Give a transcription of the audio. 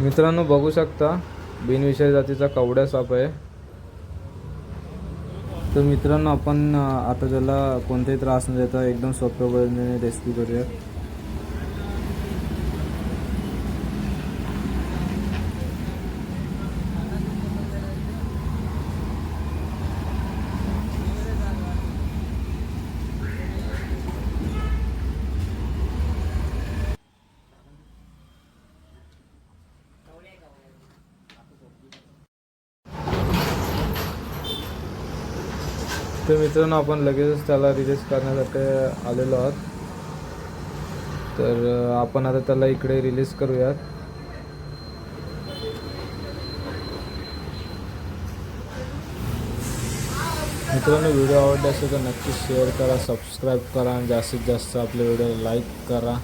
मित्रांनो बघू शकता बिनविषारी जातीचा कवड्या साप आहे। तर मित्रांनो आपण आता त्याला कोणताही त्रास न देता एकदम सोप्या पद्धतीने रेस्क्यू करूया। तर मित्रांनो आपण लगेचच त्याला रिलीज करण्यासाठी आलेलो आहोत। तर आपण आता त्याला इकडे रिलीज करूयात। मित्रांनो व्हिडिओ आवडला असेल तर नक्की शेअर करा, सबस्क्राईब करा आणि जास्तीत जास्त आपले व्हिडिओ लाईक करा।